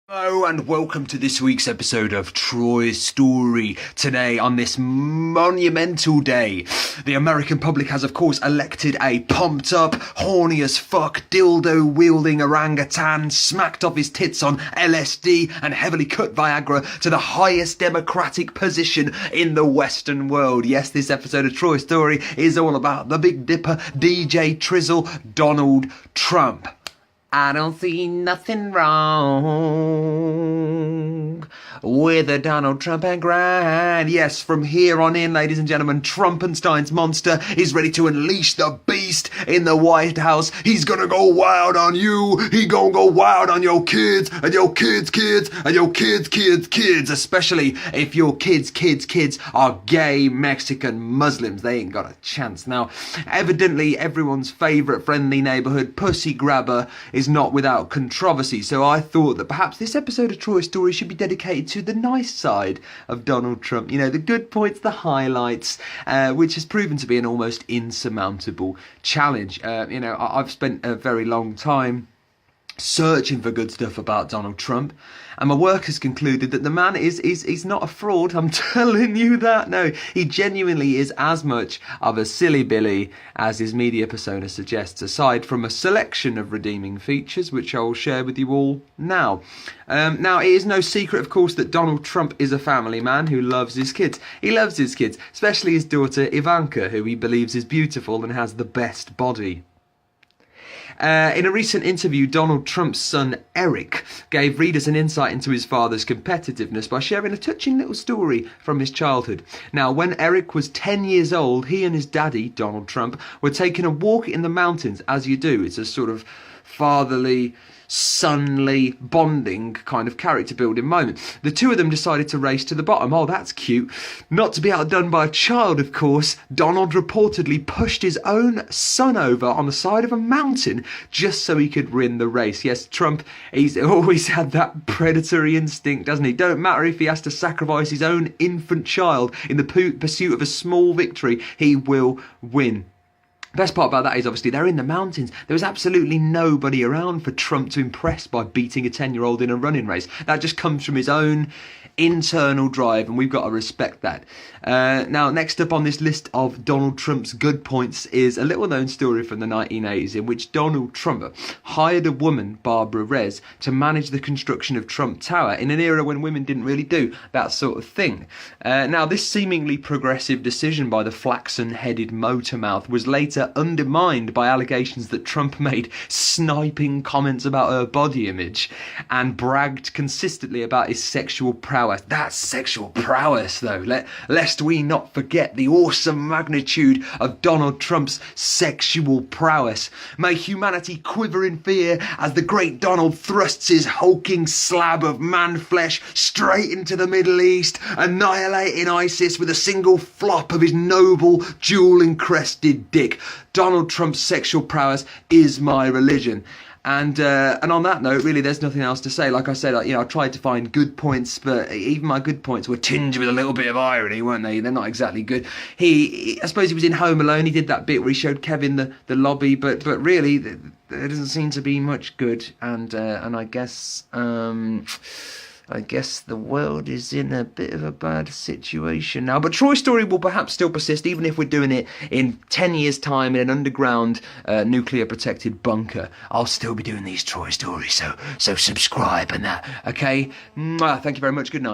Hello and welcome to this week's episode of Troystory. Today, on this monumental day, the American public has of course elected a pumped up, horny as fuck, dildo wielding orangutan smacked off his tits on LSD and heavily cut Viagra to the highest democratic position in the Western world. Yes, this episode of Troystory is all about the Big Dipper, DJ Trizzle, Donald Trump. I don't see nothing wrong with a Donald Trump and grind. Yes, from here on in, ladies and gentlemen, Trumpenstein's monster is ready to unleash the beast in the White House. He's gonna go wild on you. He gonna go wild on your kids and your kids' kids and your kids' kids' kids, especially if your kids' are gay Mexican Muslims. They ain't got a chance. Now, evidently, everyone's favourite friendly neighbourhood pussy grabber is not without controversy, so I thought that perhaps this episode of Troystory should be dedicated to the nice side of Donald Trump, you know, the good points, the highlights, which has proven to be an almost insurmountable challenge. I've spent a very long time searching for good stuff about Donald Trump, and my work has concluded that the man is not a fraud. I'm telling you that. No, he genuinely is as much of a silly Billy as his media persona suggests, aside from a selection of redeeming features, which I will share with you all now. Now, it is no secret, of course, that Donald Trump is a family man who loves his kids. He loves his kids, especially his daughter Ivanka, who he believes is beautiful and has the best body. In a recent interview, Donald Trump's son Eric gave readers an insight into his father's competitiveness by sharing a touching little story from his childhood. Now, when Eric was 10 years old, he and his daddy, Donald Trump, were taking a walk in the mountains, as you do. It's a sort of fatherly, sonly, bonding kind of character building moment. The two of them decided to race to the bottom. Oh, that's cute. Not to be outdone by a child, of course, Donald reportedly pushed his own son over on the side of a mountain just so he could win the race. Yes, Trump, he's always had that predatory instinct, doesn't he? Don't matter if he has to sacrifice his own infant child in the pursuit of a small victory, he will win. Best part about that is obviously they're in the mountains. There was absolutely nobody around for Trump to impress by beating a 10-year-old in a running race. That just comes from his own internal drive, and we've got to respect that. Now, next up on this list of Donald Trump's good points is a little-known story from the 1980s in which Donald Trump hired a woman, Barbara Rez, to manage the construction of Trump Tower in an era when women didn't really do that sort of thing. Now, this seemingly progressive decision by the flaxen-headed motormouth was later undermined by allegations that Trump made sniping comments about her body image and bragged consistently about his sexual prowess. That's sexual prowess, though. Lest we not forget the awesome magnitude of Donald Trump's sexual prowess. May humanity quiver in fear as the great Donald thrusts his hulking slab of man flesh straight into the Middle East, annihilating ISIS with a single flop of his noble, jewel-encrusted dick. Donald Trump's sexual prowess is my religion. And on that note, really, there's nothing else to say. Like I said, I tried to find good points, but even my good points were tinged with a little bit of irony, weren't they? They're not exactly good. I suppose he was in Home Alone. He did that bit where he showed Kevin the lobby, but really, there doesn't seem to be much good. And I guess the world is in a bit of a bad situation now. But Troystory will perhaps still persist, even if we're doing it in 10 years' time in an underground, nuclear-protected bunker. I'll still be doing these Troy stories, so subscribe and that, okay? Thank you very much. Good night.